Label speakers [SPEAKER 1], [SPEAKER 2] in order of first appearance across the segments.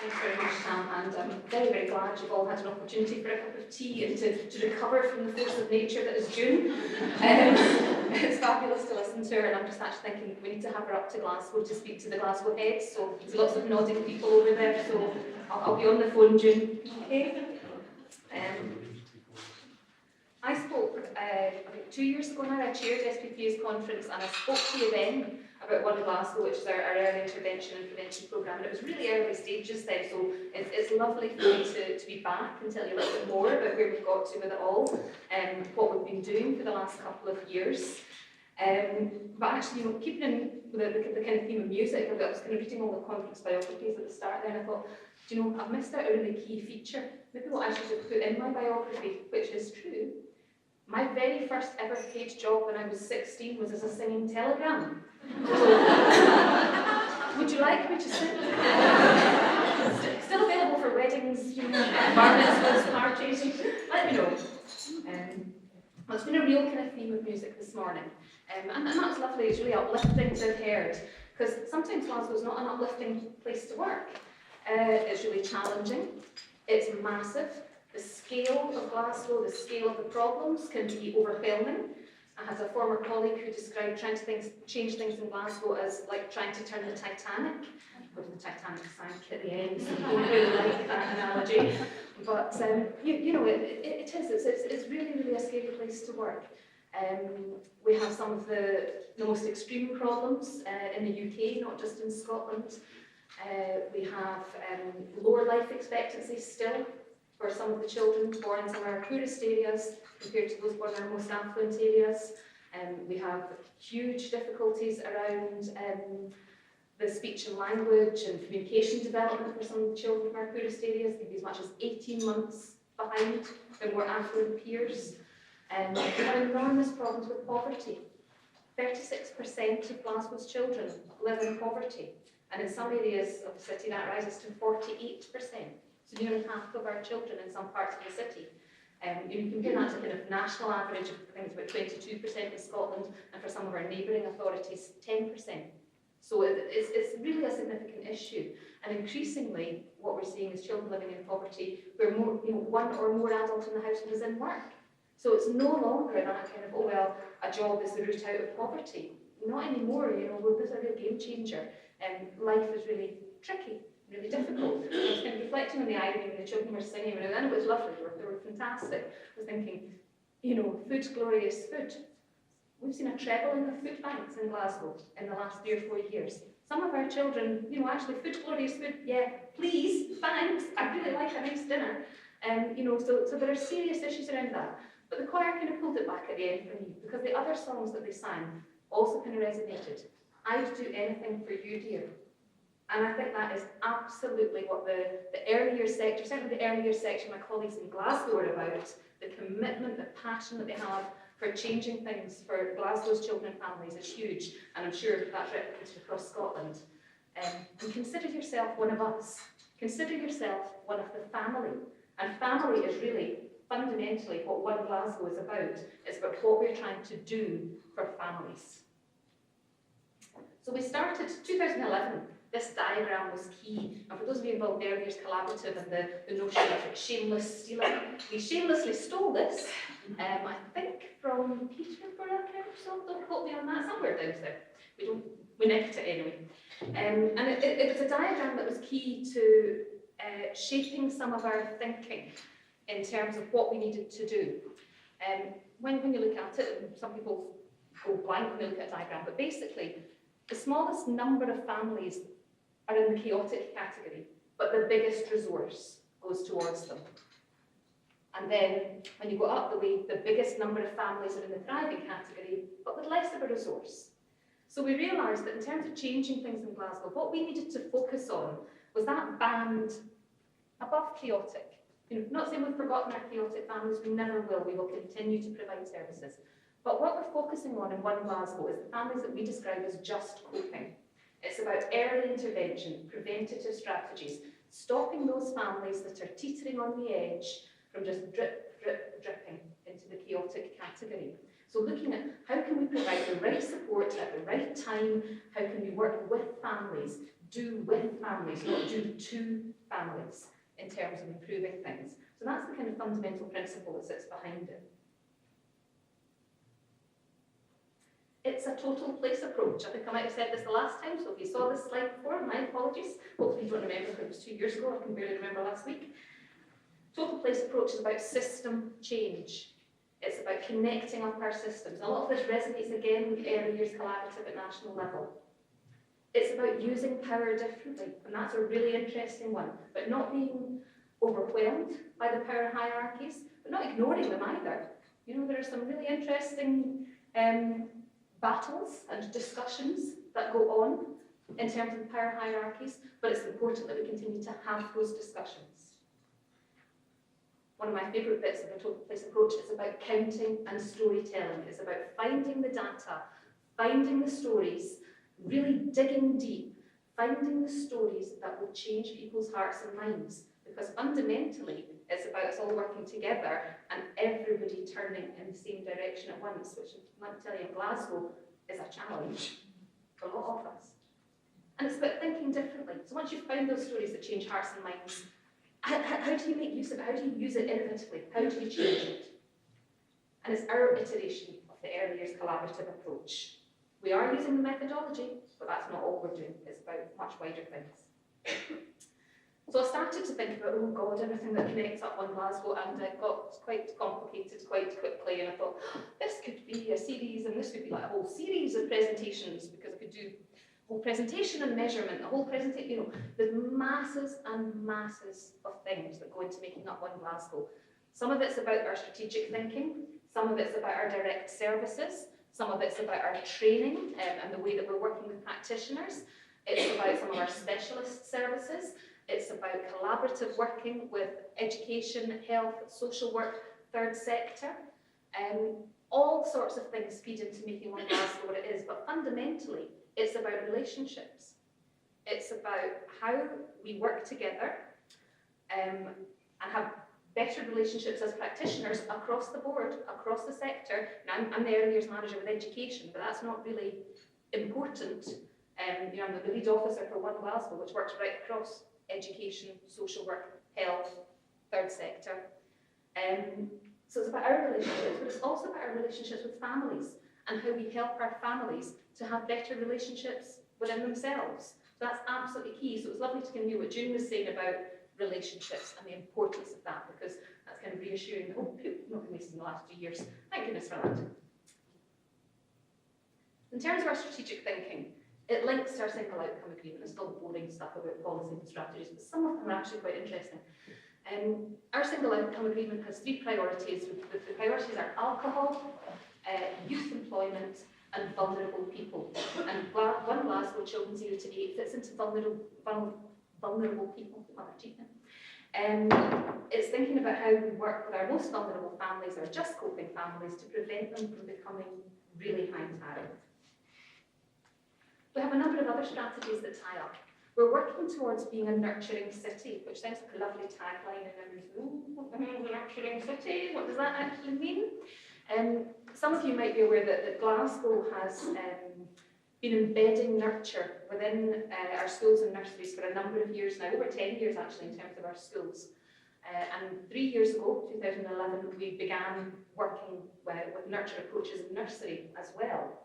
[SPEAKER 1] Thanks very much, Sam, and I'm very, very glad you've all had an opportunity for a cup of tea and to recover from the force of nature that is June. It's fabulous to listen to her, and I'm just actually thinking we need to have her up to Glasgow to speak to the Glasgow heads, so there's lots of nodding people over there, so I'll be on the phone, June. Okay? I spoke, I think 2 years ago now, I chaired SPP's conference, and I spoke to you then about One Glasgow, which is our early intervention and prevention programme, and it was really early stages then, so it's lovely for me to be back and tell you a little bit more about where we've got to with it all, and what we've been doing for the last couple of years. But actually, keeping in with the kind of theme of music, I was kind of reading all the conference biographies at the start there, and I thought, I've missed out a really key feature. Maybe what I should have put in my biography, which is true. My very first ever paid job when I was 16 was as a singing telegram. Would you like me to sing? Still available for weddings, bar mitzvahs, parties. Let me know. Well, it's been a real kind of theme of music this morning, and that's lovely. It's really uplifting to have heard, because sometimes Glasgow's not an uplifting place to work. It's really challenging. It's massive. The scale of Glasgow, the scale of the problems can be overwhelming. I had a former colleague who described trying to change things in Glasgow as like trying to turn the Titanic. But the Titanic sank at the end, so I don't really like that analogy. But it is. It's really, really a scary place to work. We have some of the most extreme problems in the UK, not just in Scotland. We have lower life expectancy still for some of the children born in some of our poorest areas compared to those born in our most affluent areas. We have huge difficulties around the speech and language and communication development for some of the children from our poorest areas. They can be as much as 18 months behind their more affluent peers. We have enormous problems with poverty. 36% of Glasgow's children live in poverty, and in some areas of the city that rises to 48%. So nearly half of our children in some parts of the city. You compare that to the kind of national average of, I think it's about 22% in Scotland, and for some of our neighbouring authorities, 10%. So it's really a significant issue. And increasingly, what we're seeing is children living in poverty where one or more adults in the household is in work. So it's no longer that kind of, a job is the route out of poverty. Not anymore, this is a real game changer. Life is really tricky. Really difficult. I was kind of reflecting on the irony when the children were singing, and it was lovely, they were fantastic. I was thinking, food, glorious food. We've seen a trebling of food banks in Glasgow in the last 3 or 4 years. Some of our children, actually, food, glorious food, yeah, please, thanks, I really like a nice dinner. So there are serious issues around that. But the choir kind of pulled it back at the end for me, because the other songs that they sang also kind of resonated. I'd do anything for you, dear. And I think that is absolutely what the early years sector, certainly the early years section my colleagues in Glasgow are about, the commitment, the passion that they have for changing things for Glasgow's children and families is huge, and I'm sure that's replicated across Scotland. And consider yourself one of us. Consider yourself one of the family. And family is really fundamentally what One Glasgow is about. It's about what we're trying to do for families. So we started 2011. This diagram was key, and for those of you involved in the early years collaborative and the notion of shameless stealing, we shamelessly stole this, I think from Peterborough Council, don't quote me on that, somewhere down there. We nicked it anyway. And it was a diagram that was key to shaping some of our thinking in terms of what we needed to do. When you look at it, some people go blank when they look at a diagram, but basically, the smallest number of families are in the chaotic category, but the biggest resource goes towards them. And then, when you go up the way, the biggest number of families are in the thriving category, but with less of a resource. So we realised that in terms of changing things in Glasgow, what we needed to focus on was that band above chaotic. Not saying we've forgotten our chaotic families, we never will, we will continue to provide services. But what we're focusing on in One Glasgow is the families that we describe as just coping. It's about early intervention, preventative strategies, stopping those families that are teetering on the edge from just drip, drip, dripping into the chaotic category. So looking at how can we provide the right support at the right time, how can we work with families, do with families, not do to families in terms of improving things. So that's the kind of fundamental principle that sits behind it. It's a total place approach. I think I might have said this the last time, so if you saw this slide before, my apologies. Hopefully you don't remember because it was 2 years ago, I can barely remember last week. Total place approach is about system change. It's about connecting up our systems. A lot of this resonates again with early years collaborative at national level. It's about using power differently, and that's a really interesting one, but not being overwhelmed by the power hierarchies, but not ignoring them either. You know, there are some really interesting battles and discussions that go on in terms of power hierarchies, but it's important that we continue to have those discussions. One of my favourite bits of the total place approach is about counting and storytelling. It's about finding the data, finding the stories, really digging deep, finding the stories that will change people's hearts and minds. Because fundamentally, it's about us all working together and everybody turning in the same direction at once, which, let me tell you, in Glasgow is a challenge for a lot of us. And it's about thinking differently. So once you've found those stories that change hearts and minds, how do you make use of it? How do you use it innovatively? How do you change it? And it's our iteration of the early years collaborative approach. We are using the methodology, but that's not all we're doing. It's about much wider things. So I started to think about, oh God, everything that connects up One Glasgow, and it got quite complicated quite quickly, and I thought, oh, this could be a series, and this could be like a whole series of presentations, because I could do a whole presentation and measurement, the whole presentation, you know, there's masses and masses of things that go into making up One Glasgow. Some of it's about our strategic thinking, some of it's about our direct services, some of it's about our training and the way that we're working with practitioners. It's about some of our specialist services. It's about collaborative working with education, health, social work, third sector. All sorts of things feed into making One Glasgow what it is, but fundamentally, it's about relationships. It's about how we work together and have better relationships as practitioners across the board, across the sector. Now, I'm the early years manager with education, but that's not really important. You know, I'm the lead officer for One Glasgow, which works right across education, social work, health, third sector. So it's about our relationships, but it's also about our relationships with families and how we help our families to have better relationships within themselves. So that's absolutely key. So it was lovely to hear what June was saying about relationships and the importance of that, because that's kind of reassuring. Oh, we've not been wasting the last 2 years. Thank goodness for that. In terms of our strategic thinking, it links to our single outcome agreement. It's still the boring stuff about policy and strategies, but some of them are actually quite interesting. Our single outcome agreement has 3 priorities. The priorities are alcohol, youth employment, and vulnerable people. And One Glasgow Children 0 to 8 fits into vulnerable people. It's thinking about how we work with our most vulnerable families, our just coping families, to prevent them from becoming really high tariff. We have a number of other strategies that tie up. We're working towards being a nurturing city, which sounds like a lovely tagline, and everyone's a nurturing city. What does that actually mean? Some of you might be aware that Glasgow has been embedding nurture within our schools and nurseries for a number of years now, over 10 years actually in terms of our schools. And 3 years ago, 2011, we began working with nurture approaches in nursery as well.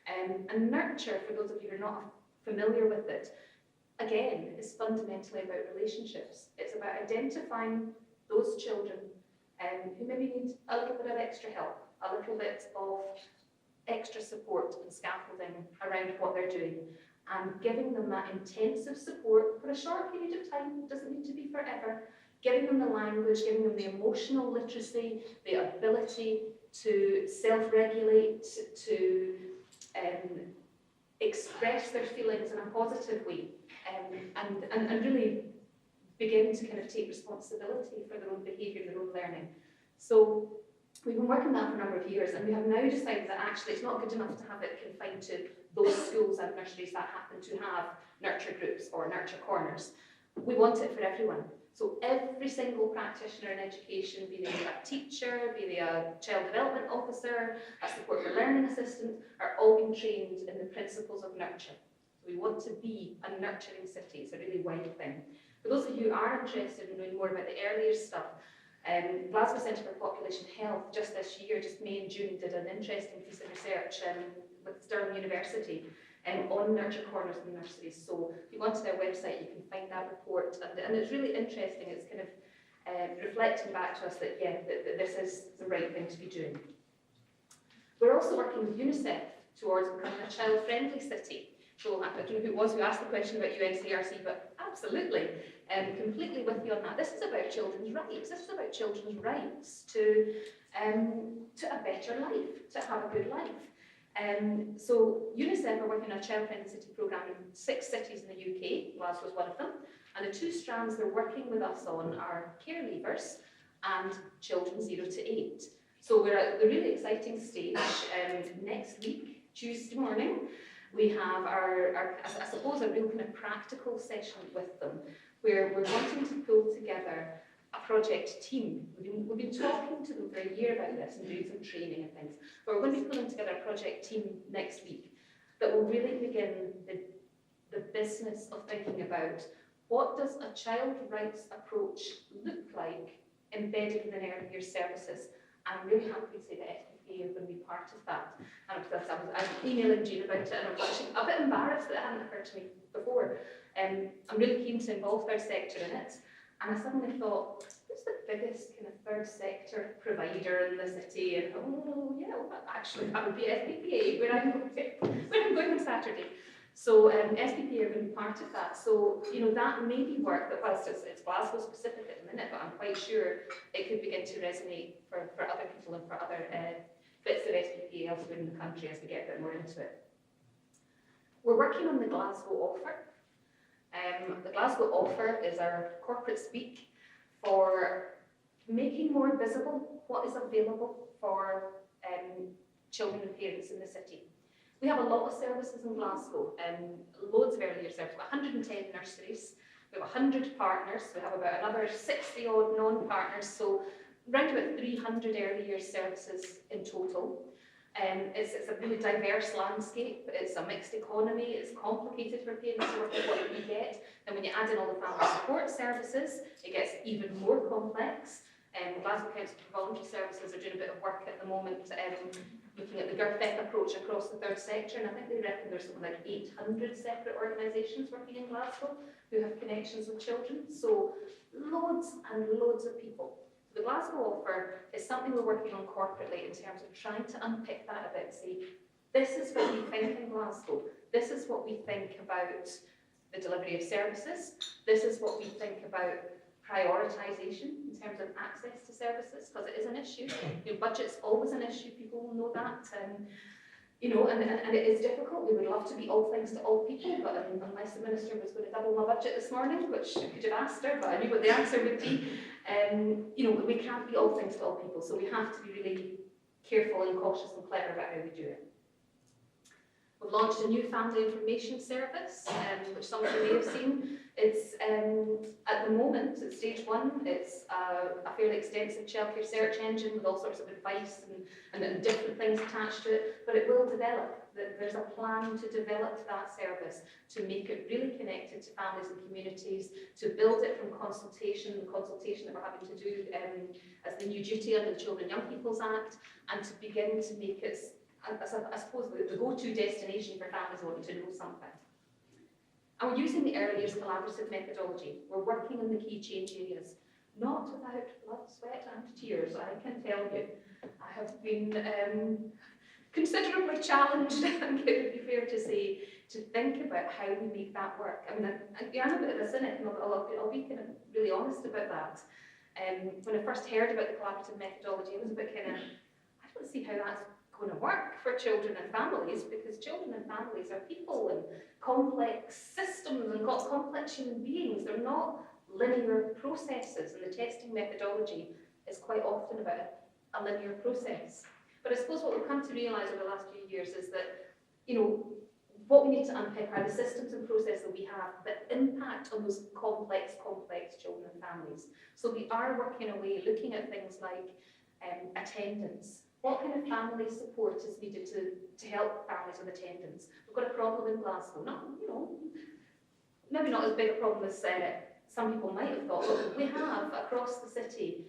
[SPEAKER 1] And nurture, for those of you who are not familiar with it, again, is fundamentally about relationships. It's about identifying those children who maybe need a little bit of extra help, a little bit of extra support and scaffolding around what they're doing, and giving them that intensive support for a short period of time. It doesn't need to be forever. Giving them the language, giving them the emotional literacy, the ability to self-regulate, to express their feelings in a positive way, and really begin to kind of take responsibility for their own behaviour, their own learning. So we've been working on that for a number of years, and we have now decided that actually it's not good enough to have it confined to those schools and nurseries that happen to have nurture groups or nurture corners. We want it for everyone. So every single practitioner in education, be they a teacher, be they a child development officer, a support for learning assistant, are all being trained in the principles of nurture. So we want to be a nurturing city. It's a really wide thing. For those of you who are interested in knowing more about the earlier stuff, Glasgow Centre for Population Health just this year, just May and June, did an interesting piece of research with Stirling University on nurture corners in nurseries. So if you go onto their website, you can find that report, and it's really interesting. It's kind of reflecting back to us that, yeah, that this is the right thing to be doing. We're also working with UNICEF towards becoming a child-friendly city. So I don't know who it was who asked the question about UNCRC, but absolutely, completely with you on that. This is about children's rights. This is about children's rights to a better life, to have a good life. So UNICEF are working on a child-friendly city programme in 6 cities in the UK. Glasgow is one of them. And the 2 strands they're working with us on are care leavers and children 0 to 8. So we're at the really exciting stage. Next week, Tuesday morning, we have I suppose, a real kind of practical session with them, where we're wanting to pull together a project team. We've been talking to them for a year about this and doing some training and things, but we're going to be pulling together a project team next week that will really begin the business of thinking about what does a child rights approach look like embedded within early years services. I'm really happy to say that SPPA are going to be part of that. And I was emailing Jean about it, and I was actually a bit embarrassed that it hadn't occurred to me before. I'm really keen to involve third sector in it, and I suddenly thought, who's the biggest kind of third sector provider in the city? And oh yeah, well, actually that would be SPPA, where I'm going on Saturday. So SPPA are going to be part of that. So, you know, that may be work that, whilst it's Glasgow specific at the minute, but I'm quite sure it could begin to resonate for other people and for other bits of SPPA elsewhere in the country as we get a bit more into it. We're working on the Glasgow offer. The Glasgow offer is our corporate speak for making more visible what is available for children and parents in the city. We have a lot of services in Glasgow, loads of early years services. We've got 110 nurseries, we have 100 partners, we have about another 60 odd non-partners, so around about 300 early years services in total. It's a really diverse landscape, it's a mixed economy, it's complicated for parents to work with what we get, and when you add in all the family support services, it gets even more complex. Glasgow Council for Voluntary Services are doing a bit of work at the moment, looking at the GIRFEC approach across the third sector, and I think they reckon there's something like 800 separate organisations working in Glasgow who have connections with children, so loads and loads of people. The Glasgow offer is something we're working on corporately in terms of trying to unpick that a bit, say, this is what we think in Glasgow, this is what we think about the delivery of services, this is what we think about prioritisation in terms of access to services, because it is an issue. You know, budget's always an issue, people will know that. You know, and it is difficult. We would love to be all things to all people, but unless the Minister was going to double my budget this morning, which I could have asked her, but I knew what the answer would be, you know, we can't be all things to all people, so we have to be really careful and cautious and clever about how we do it. We've launched a new family information service, which some of you may have seen. It's, at the moment, at stage 1, it's a fairly extensive childcare search engine with all sorts of advice and different things attached to it, but it will develop. There's a plan to develop that service, to make it really connected to families and communities, to build it from consultation that we're having to do as the new duty under the Children and Young People's Act, and to begin to make it, I suppose, the go-to destination for families wanting to know something. And we're using the early years collaborative methodology. We're working on the key change areas, not without blood, sweat and tears, I can tell you. I have been considerably challenged, I think it would be fair to say, to think about how we make that work. I mean, I'm a bit of a cynic, and I'll be kind of really honest about that. When I first heard about the collaborative methodology, I was a bit kind of, I don't see how that's going to work for children and families, because children and families are people and complex systems and complex human beings. They're not linear processes, and the testing methodology is quite often about a linear process. But I suppose what we've come to realise over the last few years is that, you know, what we need to unpick are the systems and processes that we have that impact on those complex children and families. So we are working away, looking at things like attendance. What kind of family support is needed to help families with attendance? We've got a problem in Glasgow, not, you know, maybe not as big a problem as some people might have thought, but we have across the city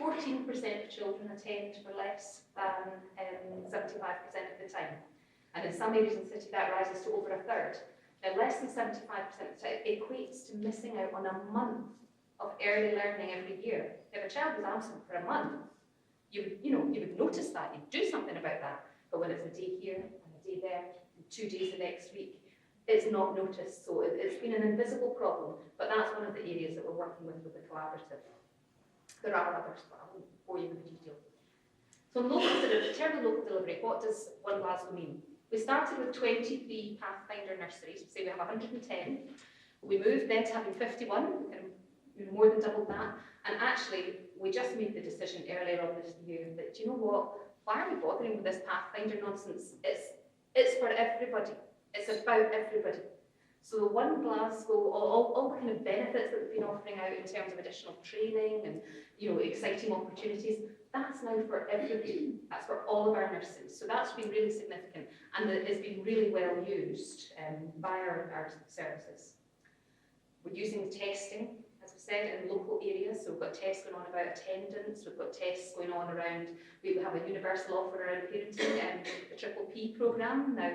[SPEAKER 1] 14% of children attend for less than 75% of the time. And in some areas in the city that rises to over a third. Now less than 75% of the time equates to missing out on a month of early learning every year. If a child was absent for a month, you would notice that, you'd do something about that. But when it's a day here and a day there, and 2 days the next week, it's not noticed. So it's been an invisible problem, but that's one of the areas that we're working with the collaborative. There are others, but I won't bore you with the detail. So in terms of local delivery, what does One Glasgow mean? We started with 23 Pathfinder nurseries, say we have 110. We moved then to having 51, and more than doubled that. And actually, we just made the decision earlier on this year that, do you know what, why are we bothering with this Pathfinder nonsense? It's for everybody. It's about everybody. So One Glasgow, all the kind of benefits that we've been offering out in terms of additional training and, you know, exciting opportunities, that's now for everybody. That's for all of our nurses. So that's been really significant, and it's been really well used by our services. We're using testing, as we said, in local areas. So we've got tests going on about attendance. We've got tests going on around, we have a universal offer around parenting and the Triple P programme. Now,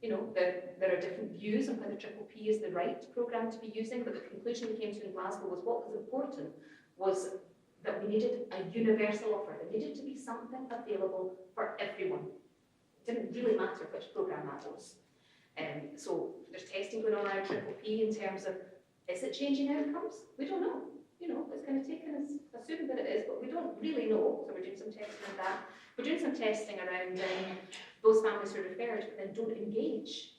[SPEAKER 1] you know, there are different views on whether Triple P is the right programme to be using, but the conclusion we came to in Glasgow was what was important was that we needed a universal offer. There needed to be something available for everyone. It didn't really matter which programme that was. So there's testing going on around Triple P in terms of, is it changing outcomes? We don't know. You know, it's kind of taken us assuming that it is, but we don't really know. So we're doing some testing on that. We're doing some testing around those families who are referred but then don't engage.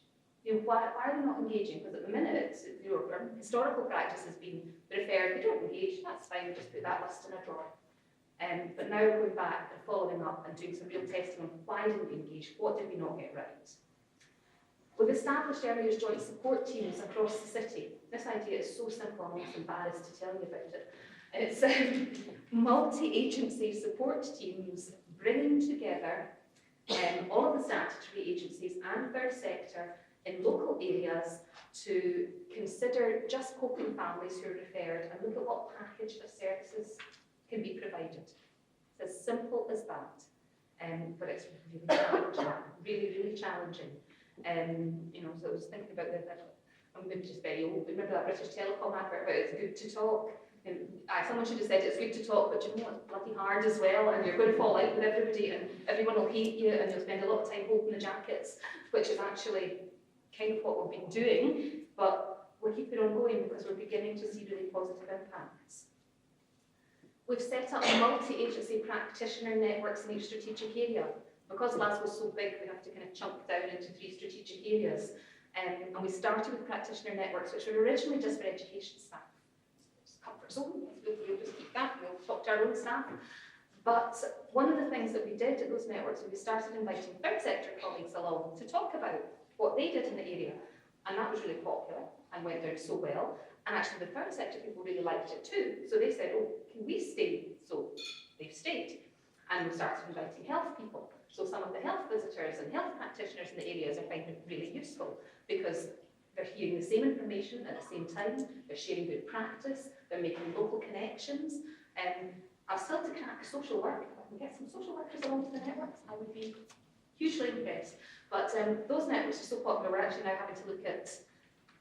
[SPEAKER 1] You know, why are they not engaging? Because at the minute, it's, you know, our historical practice has been referred, they don't engage, that's fine, we just put that list in a drawer. But now we're going back and following up and doing some real testing on why didn't we engage, what did we not get right. We've established early years joint support teams across the city. This idea is so simple, I'm almost embarrassed to tell you about it. It's multi-agency support teams bringing together all of the statutory agencies and third sector in local areas to consider just coping families who are referred and look at what package of services can be provided. It's as simple as that, but it's really challenging, really challenging. You know, so I was thinking about I'm maybe just very old, but remember that British Telecom advert about it's good to talk? And someone should have said it's good to talk, but you know it's bloody hard as well, and you're going to fall out with everybody, and everyone will hate you, and you'll spend a lot of time holding the jackets, which is actually kind of what we've been doing, but we're keeping on going because we're beginning to see really positive impacts. We've set up multi-agency practitioner networks in each strategic area. Because Glasgow's so big, we have to kind of chunk down into 3 strategic areas. And we started with practitioner networks, which were originally just for education staff. It's comfort zone, we'll just keep that, we'll talk to our own staff. But one of the things that we did at those networks was we started inviting third sector colleagues along to talk about what they did in the area. And that was really popular and went down so well. And actually the third sector people really liked it too. So they said, oh, can we stay? So they've stayed. And we started inviting health people. So some of the health visitors and health practitioners in the areas are finding it really useful because they're hearing the same information at the same time, they're sharing good practice, they're making local connections. I've still to crack social work. If I can get some social workers along to the networks, I would be hugely impressed. But those networks are so popular, we're actually now having to look at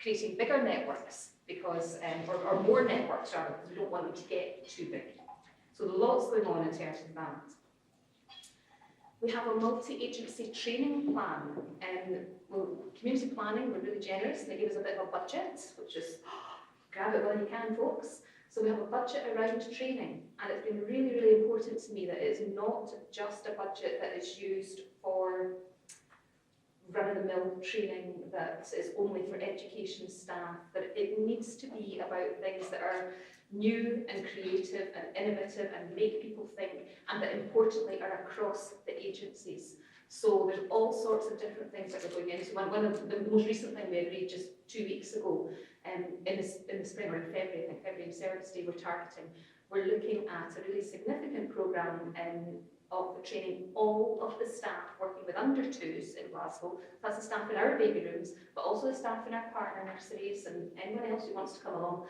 [SPEAKER 1] creating bigger networks because, or more networks rather, because we don't want them to get too big. So there's lots going on in terms of that. We have a multi-agency training plan, and community planning, we're really generous, and they give us a bit of a budget, which is, grab it while you can, folks. So we have a budget around training, and it's been really important to me that it's not just a budget that is used for run-of-the-mill training that is only for education staff, that it needs to be about things that are new and creative and innovative and make people think, and that importantly are across the agencies. So there's all sorts of different things that we're going into. One of the most recent thing we agreed just 2 weeks ago, in the spring or in February, I think February and Service Day, we're looking at a really significant programme of training all of the staff working with under twos in Glasgow. That's the staff in our baby rooms, but also the staff in our partner nurseries and anyone else who wants to come along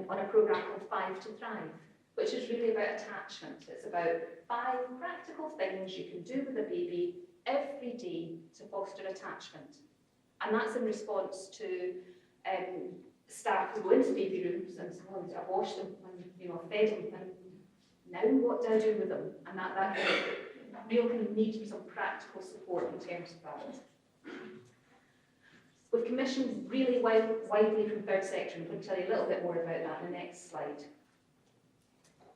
[SPEAKER 1] on a programme called 5 to Thrive, which is really about attachment. It's about 5 practical things you can do with a baby every day to foster attachment. And that's in response to staff who go into baby rooms and say, oh, I've washed them and I've fed them, and now what do I do with them? And that kind of real kind of need for some practical support in terms of that. We've commissioned really widely from third sector, and I'm going to tell you a little bit more about that in the next slide.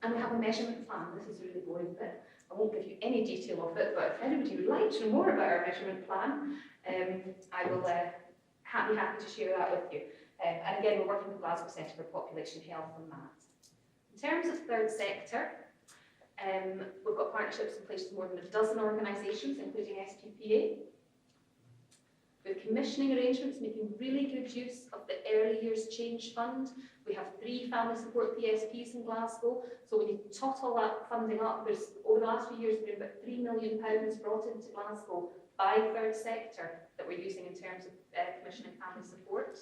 [SPEAKER 1] And we have a measurement plan. This is a really boring bit. I won't give you any detail of it, but if anybody would like to know more about our measurement plan, I will be happy to share that with you. And again, we're working with Glasgow Centre for Population Health on that. In terms of third sector, we've got partnerships in place with more than a dozen organisations, including SPPA. With commissioning arrangements, making really good use of the Early Years Change Fund. We have 3 family support PSPs in Glasgow. So when you total that funding up, over the last few years, there's been about £3 million brought into Glasgow by third sector that we're using in terms of commissioning family support.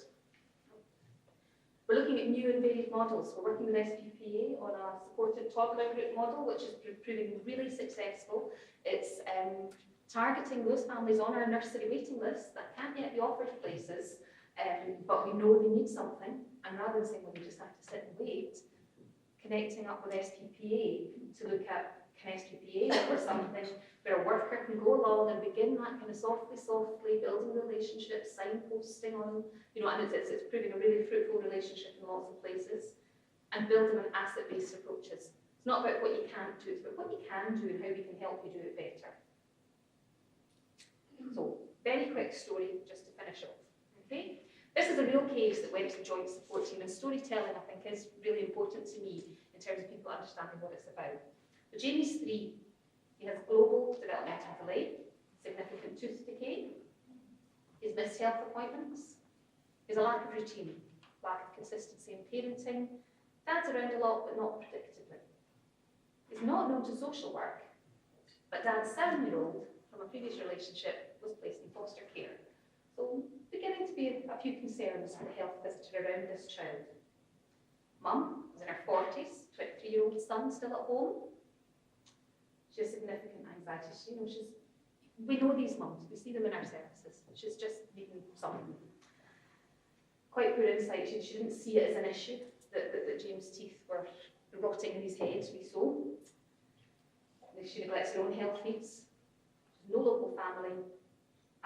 [SPEAKER 1] We're looking at new and varied models. We're working with SPPA on a supported toddler group model, which is proving really successful. It's targeting those families on our nursery waiting list that can't yet be offered places, but we know they need something. And rather than saying, well, you just have to sit and wait, connecting up with SPPA to look at, can SPPA offer something where a worker can go along and begin that kind of softly building relationships, signposting on, and it's proving a really fruitful relationship in lots of places, and building on asset-based approaches. It's not about what you can't do, it's about what you can do and how we can help you do it better. So, very quick story just to finish off. Okay? This is a real case that went to the joint support team, and storytelling, I think, is really important to me in terms of people understanding what it's about. But Jamie's 3. He has global developmental delay, significant tooth decay, he's missed health appointments, he's a lack of routine, lack of consistency in parenting, dad's around a lot but not predictably. He's not known to social work, but dad's 7-year-old from a previous relationship was placed in foster care. So beginning to be a few concerns for the health visitor around this child. Mum is in her 40s, 23-year-old son still at home. She has significant anxiety. We know these mums, we see them in our services. She's just needing something. Quite poor insight. She didn't see it as an issue that James' teeth were rotting in his head, we saw. She neglects her own health needs. No local family,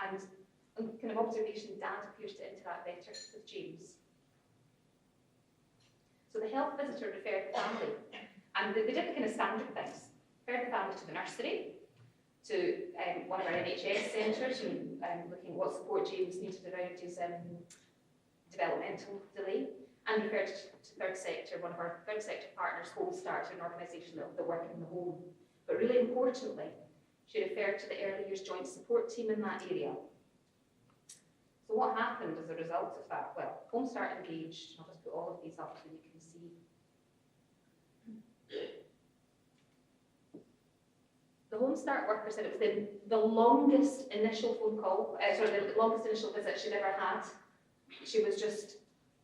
[SPEAKER 1] and kind of observation, Dad appears to interact better with James. So the health visitor referred the family, and they did the kind of standard things. Referred the family to the nursery, to one of our NHS centres, looking at what support James needed around his developmental delay, and referred to third sector, one of our third sector partners, Home Start, an organisation that work in the home. But really importantly, she referred to the early years joint support team in that area. So what happened as a result of that? Well, Home Start engaged. I'll just put all of these up so you can see. The Home Start worker said it was the longest initial phone call, the longest initial visit she'd ever had. She was just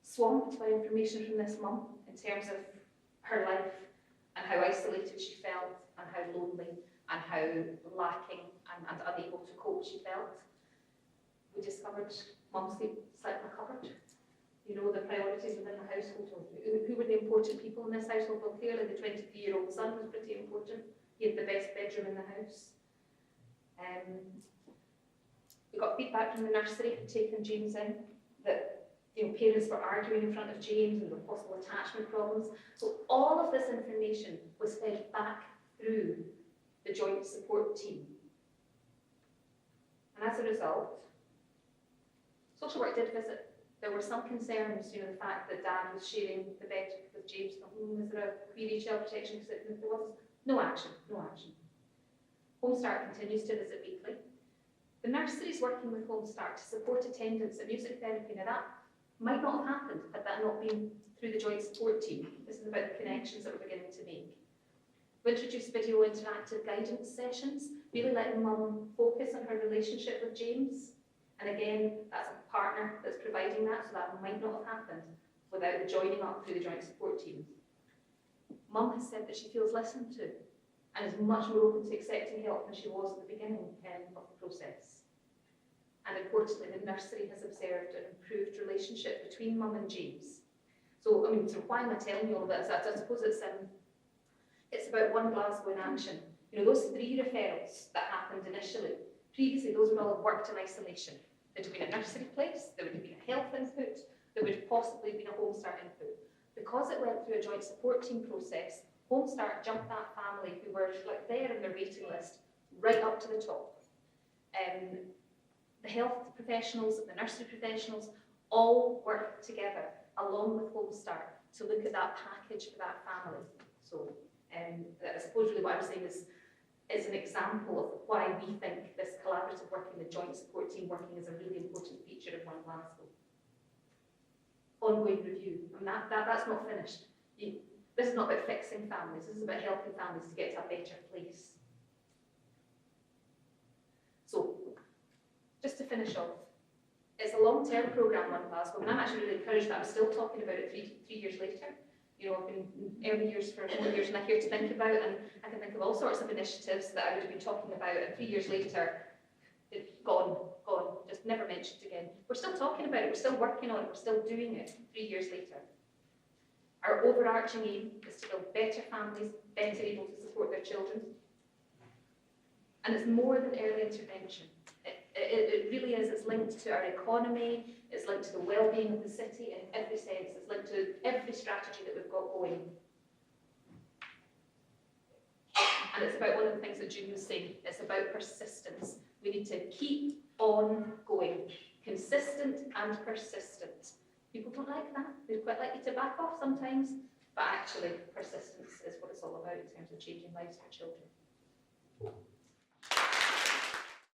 [SPEAKER 1] swamped by information from this mum in terms of her life and how isolated she felt and how lonely and how lacking and unable to cope she felt. We discovered mum slept in a cupboard. The priorities within the household. Who were the important people in this household? Well, clearly the 23-year-old son was pretty important. He had the best bedroom in the house. We got feedback from the nursery taking James in that parents were arguing in front of James and there were possible attachment problems. So all of this information was fed back through the joint support team. And as a result, social work did visit. There were some concerns, the fact that Dad was sharing the bed with James. Was there a query child protection? There was no action. Home Start continues to visit weekly. The nurseries working with Home Start to support attendance at music therapy, now that might not have happened had that not been through the joint support team. This is about the connections that we're beginning to make. We introduced video interactive guidance sessions, really letting mum focus on her relationship with James. And again, that's a partner that's providing that, so that might not have happened without the joining up through the joint support team. Mum has said that she feels listened to and is much more open to accepting help than she was at the beginning of the process. And importantly, the nursery has observed an improved relationship between mum and James. So, why am I telling you all this? I suppose it's about One Glasgow in action. Those 3 referrals that happened initially, previously those would all have worked in isolation. There would have been a nursery place, there would have been a health input, there would have possibly been a Home Start input. Because it went through a joint support team process, Home Start jumped that family who were there in their waiting list right up to the top. The health professionals, the nursery professionals, all worked together along with Home Start to look at that package for that family. So I suppose really what I'm saying is an example of why we think this collaborative working, the joint support team working, is a really important feature of One Glasgow. Ongoing review, that's not finished. This is not about fixing families, this is about helping families to get to a better place. So, just to finish off, it's a long-term programme, One Glasgow, and I'm actually really encouraged that I'm still talking about it three years later. I've been in early years for 4 years and I'm here to think about, and I can think of all sorts of initiatives that I would have been talking about, and 3 years later, it's gone, just never mentioned again. We're still talking about it, we're still working on it, we're still doing it 3 years later. Our overarching aim is to build better families, better able to support their children. And it's more than early intervention. It really is. It's linked to our economy, it's linked to the well-being of the city in every sense, it's linked to every strategy that we've got going. And it's about one of the things that June was saying, it's about persistence. We need to keep on going, consistent and persistent. People don't like that, they'd quite like you to back off sometimes, but actually persistence is what it's all about in terms of changing lives for children.